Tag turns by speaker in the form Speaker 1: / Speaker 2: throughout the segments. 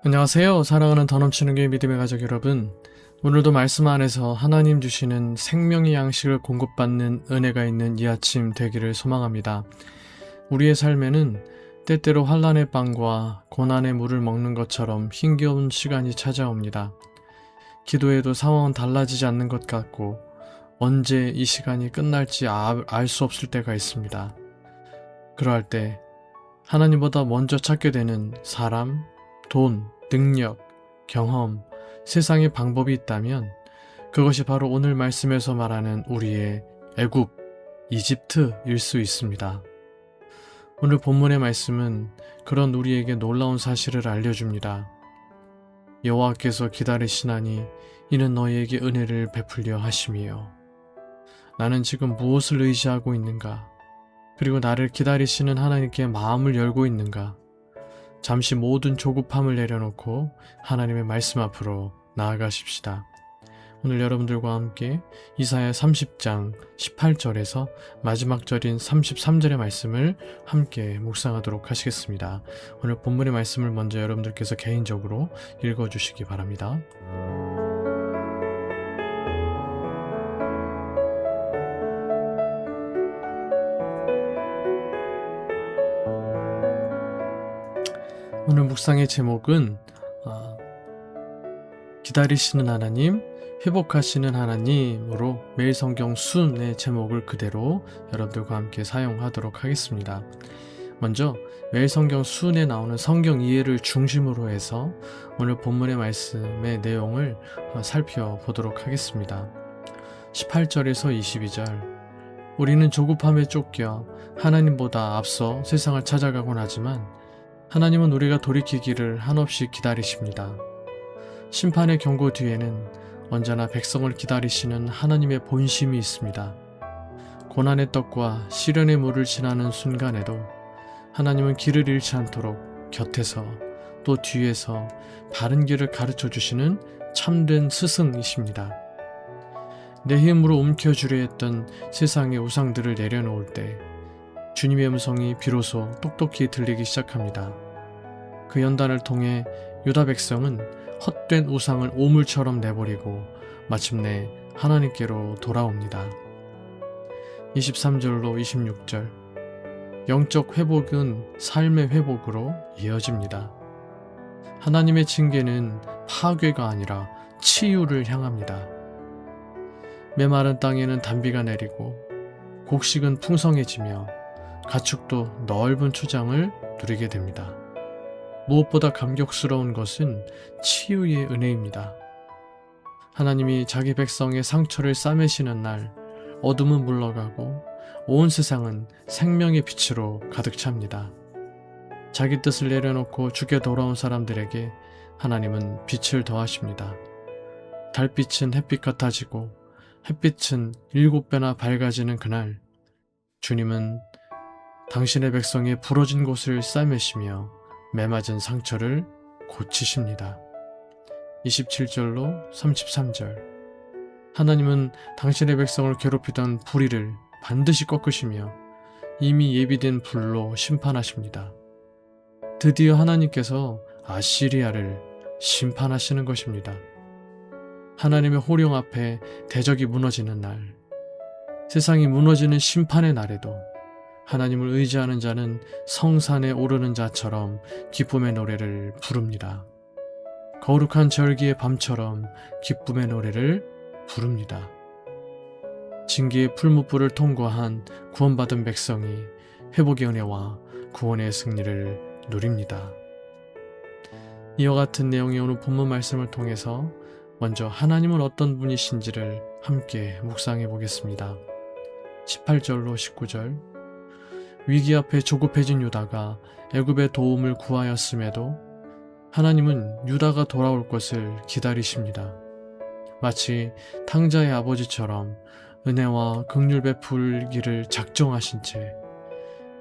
Speaker 1: 안녕하세요. 사랑하는 더 넘치는 교회 믿음의 가족 여러분. 오늘도 말씀 안에서 하나님 주시는 생명의 양식을 공급받는 은혜가 있는 이 아침 되기를 소망합니다. 우리의 삶에는 때때로 환난의 빵과 고난의 물을 먹는 것처럼 힘겨운 시간이 찾아옵니다. 기도해도 상황은 달라지지 않는 것 같고 언제 이 시간이 끝날지 알 수 없을 때가 있습니다. 그러할 때 하나님보다 먼저 찾게 되는 사람, 돈, 능력, 경험, 세상의 방법이 있다면 그것이 바로 오늘 말씀에서 말하는 우리의 애굽, 이집트일 수 있습니다. 오늘 본문의 말씀은 그런 우리에게 놀라운 사실을 알려줍니다. 여호와께서 기다리시나니 이는 너희에게 은혜를 베풀려 하심이요. 나는 지금 무엇을 의지하고 있는가? 그리고 나를 기다리시는 하나님께 마음을 열고 있는가? 잠시 모든 조급함을 내려놓고 하나님의 말씀 앞으로 나아가십시다. 오늘 여러분들과 함께 이사야 30장 18절에서 마지막 절인 33절의 말씀을 함께 묵상하도록 하시겠습니다. 오늘 본문의 말씀을 먼저 여러분들께서 개인적으로 읽어주시기 바랍니다. 오늘 묵상의 제목은 기다리시는 하나님, 회복하시는 하나님으로 매일 성경 순의 제목을 그대로 여러분들과 함께 사용하도록 하겠습니다. 먼저 매일 성경 순에 나오는 성경 이해를 중심으로 해서 오늘 본문의 말씀의 내용을 살펴보도록 하겠습니다. 18절에서 22절 우리는 조급함에 쫓겨 하나님보다 앞서 세상을 찾아가곤 하지만 하나님은 우리가 돌이키기를 한없이 기다리십니다. 심판의 경고 뒤에는 언제나 백성을 기다리시는 하나님의 본심이 있습니다. 고난의 떡과 시련의 물을 지나는 순간에도 하나님은 길을 잃지 않도록 곁에서 또 뒤에서 바른 길을 가르쳐 주시는 참된 스승이십니다. 내 힘으로 움켜쥐려 했던 세상의 우상들을 내려놓을 때 주님의 음성이 비로소 똑똑히 들리기 시작합니다. 그 연단을 통해 유다 백성은 헛된 우상을 오물처럼 내버리고 마침내 하나님께로 돌아옵니다. 23절로 26절 영적 회복은 삶의 회복으로 이어집니다. 하나님의 징계는 파괴가 아니라 치유를 향합니다. 메마른 땅에는 단비가 내리고 곡식은 풍성해지며 가축도 넓은 초장을 누리게 됩니다. 무엇보다 감격스러운 것은 치유의 은혜입니다. 하나님이 자기 백성의 상처를 싸매시는 날 어둠은 물러가고 온 세상은 생명의 빛으로 가득 찹니다. 자기 뜻을 내려놓고 주께 돌아온 사람들에게 하나님은 빛을 더하십니다. 달빛은 햇빛 같아지고 햇빛은 7배나 밝아지는 그날 주님은 당신의 백성의 부러진 곳을 싸매시며 매맞은 상처를 고치십니다. 27절로 33절 하나님은 당신의 백성을 괴롭히던 불의를 반드시 꺾으시며 이미 예비된 불로 심판하십니다. 드디어 하나님께서 아시리아를 심판하시는 것입니다. 하나님의 호령 앞에 대적이 무너지는 날, 세상이 무너지는 심판의 날에도 하나님을 의지하는 자는 성산에 오르는 자처럼 기쁨의 노래를 부릅니다. 거룩한 절기의 밤처럼 기쁨의 노래를 부릅니다. 징계의 풀무불을 통과한 구원받은 백성이 회복의 은혜와 구원의 승리를 누립니다. 이와 같은 내용의 오늘 본문 말씀을 통해서 먼저 하나님은 어떤 분이신지를 함께 묵상해 보겠습니다. 18절로 19절 위기 앞에 조급해진 유다가 애굽의 도움을 구하였음에도 하나님은 유다가 돌아올 것을 기다리십니다. 마치 탕자의 아버지처럼 은혜와 긍휼 베풀기를 작정하신 채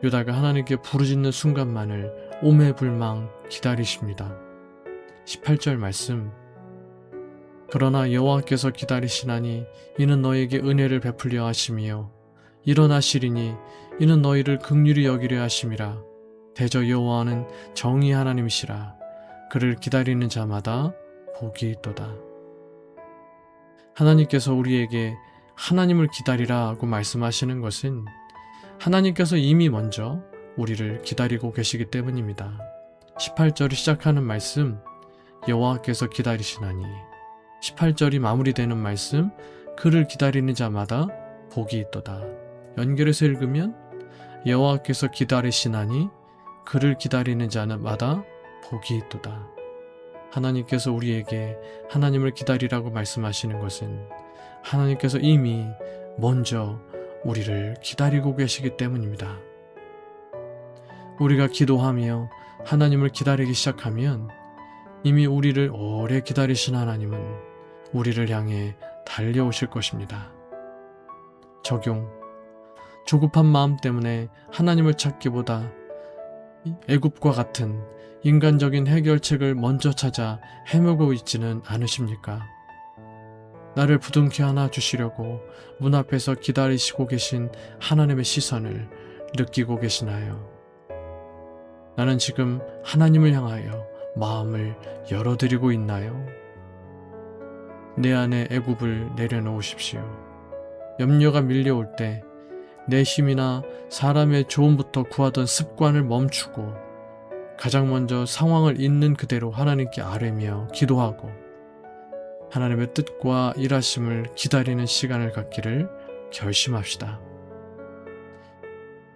Speaker 1: 유다가 하나님께 부르짖는 순간만을 오매불망 기다리십니다. 18절 말씀 그러나 여호와께서 기다리시나니 이는 너에게 은혜를 베풀려 하심이요 일어나시리니 이는 너희를 긍휼히 여기려 하심이라. 대저 여호와는 정의 하나님이시라. 그를 기다리는 자마다 복이 있도다. 하나님께서 우리에게 하나님을 기다리라고 말씀하시는 것은 하나님께서 이미 먼저 우리를 기다리고 계시기 때문입니다. 18절이 시작하는 말씀, 여호와께서 기다리시나니, 18절이 마무리되는 말씀, 그를 기다리는 자마다 복이 있도다. 연결해서 읽으면 여호와께서 기다리시나니 그를 기다리는 자마다 복이 있도다. 하나님께서 우리에게 하나님을 기다리라고 말씀하시는 것은 하나님께서 이미 먼저 우리를 기다리고 계시기 때문입니다. 우리가 기도하며 하나님을 기다리기 시작하면 이미 우리를 오래 기다리신 하나님은 우리를 향해 달려오실 것입니다. 적용. 조급한 마음 때문에 하나님을 찾기보다 애굽과 같은 인간적인 해결책을 먼저 찾아 헤매고 있지는 않으십니까? 나를 부둥켜 안아 주시려고 문 앞에서 기다리시고 계신 하나님의 시선을 느끼고 계시나요? 나는 지금 하나님을 향하여 마음을 열어드리고 있나요? 내 안에 애굽을 내려놓으십시오. 염려가 밀려올 때 내 힘이나 사람의 조언부터 구하던 습관을 멈추고 가장 먼저 상황을 있는 그대로 하나님께 아뢰며 기도하고 하나님의 뜻과 일하심을 기다리는 시간을 갖기를 결심합시다.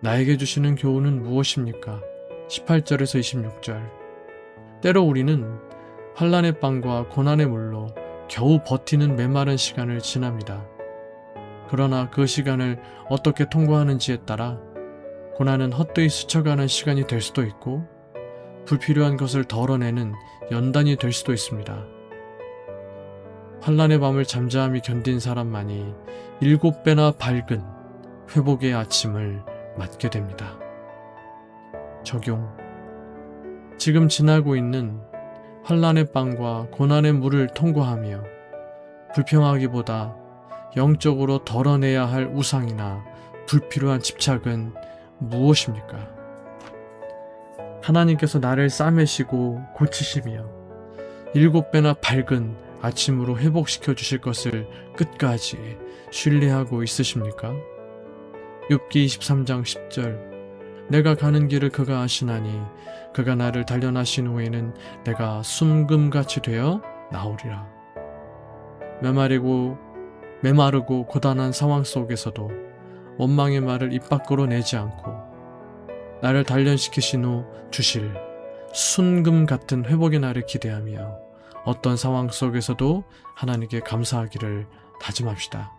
Speaker 1: 나에게 주시는 교훈은 무엇입니까? 18절에서 26절. 때로 우리는 환난의 빵과 고난의 물로 겨우 버티는 메마른 시간을 지납니다. 그러나 그 시간을 어떻게 통과하는지에 따라 고난은 헛되이 스쳐가는 시간이 될 수도 있고 불필요한 것을 덜어내는 연단이 될 수도 있습니다. 환난의 밤을 잠잠히 견딘 사람만이 7배나 밝은 회복의 아침을 맞게 됩니다. 적용. 지금 지나고 있는 환난의 빵과 고난의 물을 통과하며 불평하기보다 영적으로 덜어내야 할 우상이나 불필요한 집착은 무엇입니까? 하나님께서 나를 싸매시고 고치시며 7배나 밝은 아침으로 회복시켜 주실 것을 끝까지 신뢰하고 있으십니까? 욥기 23장 10절. 내가 가는 길을 그가 아시나니 그가 나를 단련하신 후에는 내가 숨금같이 되어 나오리라. 메마르고 고단한 상황 속에서도 원망의 말을 입 밖으로 내지 않고 나를 단련시키신 후 주실 순금 같은 회복의 날을 기대하며 어떤 상황 속에서도 하나님께 감사하기를 다짐합시다.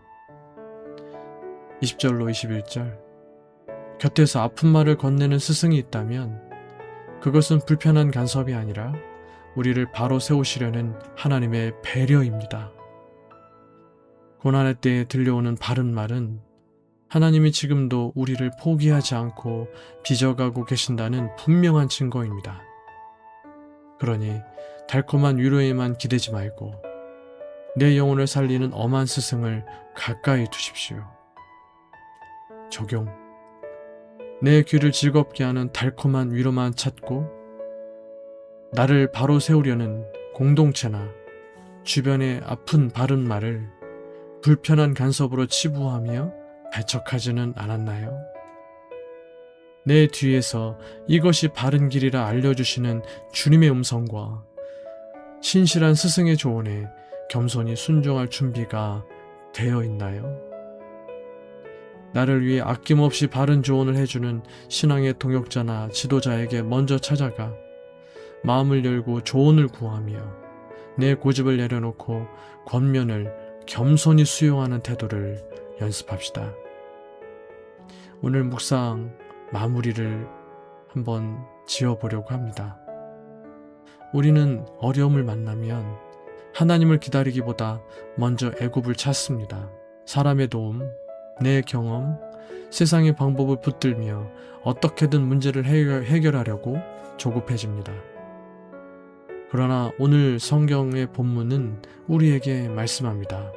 Speaker 1: 20절로 21절. 곁에서 아픈 말을 건네는 스승이 있다면 그것은 불편한 간섭이 아니라 우리를 바로 세우시려는 하나님의 배려입니다. 고난의 때에 들려오는 바른 말은 하나님이 지금도 우리를 포기하지 않고 빚어가고 계신다는 분명한 증거입니다. 그러니 달콤한 위로에만 기대지 말고 내 영혼을 살리는 엄한 스승을 가까이 두십시오. 적용. 내 귀를 즐겁게 하는 달콤한 위로만 찾고 나를 바로 세우려는 공동체나 주변의 아픈 바른 말을 불편한 간섭으로 치부하며 배척하지는 않았나요? 내 뒤에서 이것이 바른 길이라 알려주시는 주님의 음성과 신실한 스승의 조언에 겸손히 순종할 준비가 되어 있나요? 나를 위해 아낌없이 바른 조언을 해주는 신앙의 동역자나 지도자에게 먼저 찾아가 마음을 열고 조언을 구하며 내 고집을 내려놓고 권면을 겸손히 수용하는 태도를 연습합시다. 오늘 묵상 마무리를 한번 지어보려고 합니다. 우리는 어려움을 만나면 하나님을 기다리기보다 먼저 애굽을 찾습니다. 사람의 도움, 내 경험, 세상의 방법을 붙들며 어떻게든 문제를 해결하려고 조급해집니다. 그러나 오늘 성경의 본문은 우리에게 말씀합니다.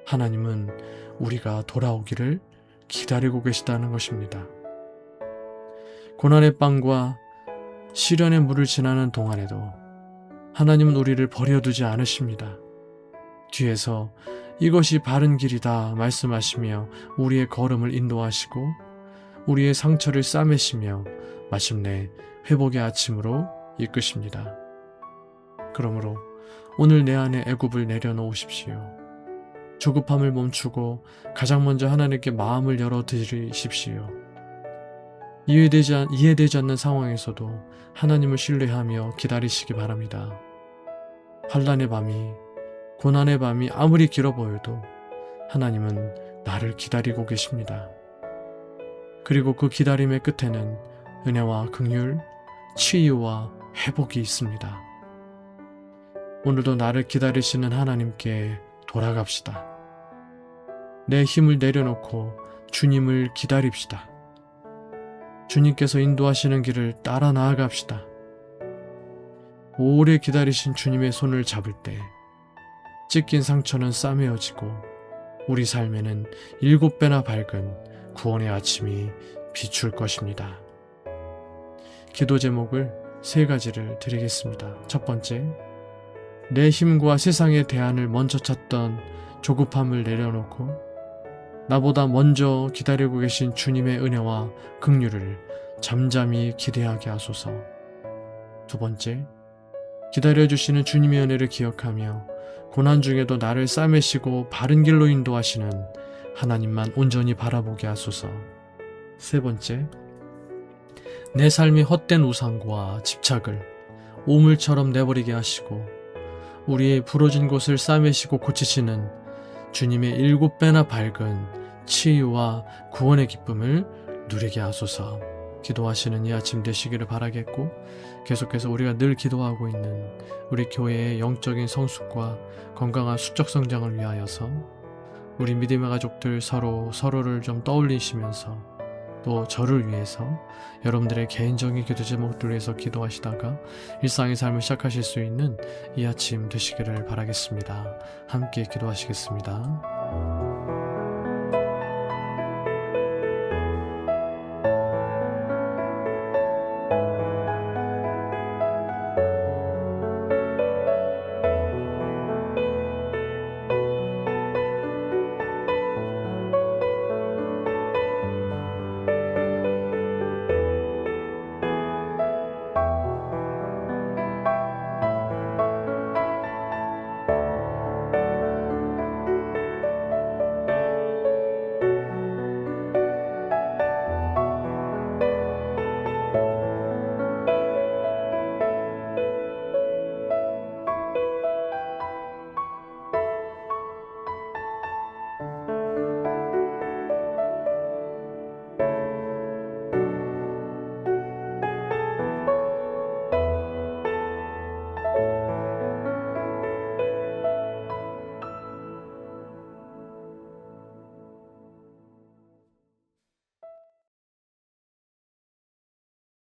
Speaker 1: 하나님은 우리가 돌아오기를 기다리고 계시다는 것입니다. 고난의 빵과 시련의 물을 지나는 동안에도 하나님은 우리를 버려두지 않으십니다. 뒤에서 이것이 바른 길이다 말씀하시며 우리의 걸음을 인도하시고 우리의 상처를 싸매시며 마침내 회복의 아침으로 이끄십니다. 그러므로 오늘 내 안에 애굽을 내려놓으십시오. 조급함을 멈추고 가장 먼저 하나님께 마음을 열어드리십시오. 이해되지 않는 상황에서도 하나님을 신뢰하며 기다리시기 바랍니다. 환난의 밤이, 고난의 밤이 아무리 길어 보여도 하나님은 나를 기다리고 계십니다. 그리고 그 기다림의 끝에는 은혜와 긍휼, 치유와 회복이 있습니다. 오늘도 나를 기다리시는 하나님께 돌아갑시다. 내 힘을 내려놓고 주님을 기다립시다. 주님께서 인도하시는 길을 따라 나아갑시다. 오래 기다리신 주님의 손을 잡을 때 찢긴 상처는 싸매어지고 우리 삶에는 7배나 밝은 구원의 아침이 비출 것입니다. 기도 제목을 3가지를 드리겠습니다. 첫 번째, 내 힘과 세상의 대안을 먼저 찾던 조급함을 내려놓고 나보다 먼저 기다리고 계신 주님의 은혜와 긍휼을 잠잠히 기대하게 하소서. 두 번째, 기다려주시는 주님의 은혜를 기억하며 고난 중에도 나를 싸매시고 바른 길로 인도하시는 하나님만 온전히 바라보게 하소서. 세 번째, 내 삶의 헛된 우상과 집착을 오물처럼 내버리게 하시고 우리의 부러진 곳을 싸매시고 고치시는 주님의 7배나 밝은 치유와 구원의 기쁨을 누리게 하소서. 기도하시는 이 아침 되시기를 바라겠고 계속해서 우리가 늘 기도하고 있는 우리 교회의 영적인 성숙과 건강한 수적 성장을 위하여서 우리 믿음의 가족들 서로를 좀 떠올리시면서 또 저를 위해서 여러분들의 개인적인 기도 제목들을 위해서 기도하시다가 일상의 삶을 시작하실 수 있는 이 아침 되시기를 바라겠습니다. 함께 기도하시겠습니다.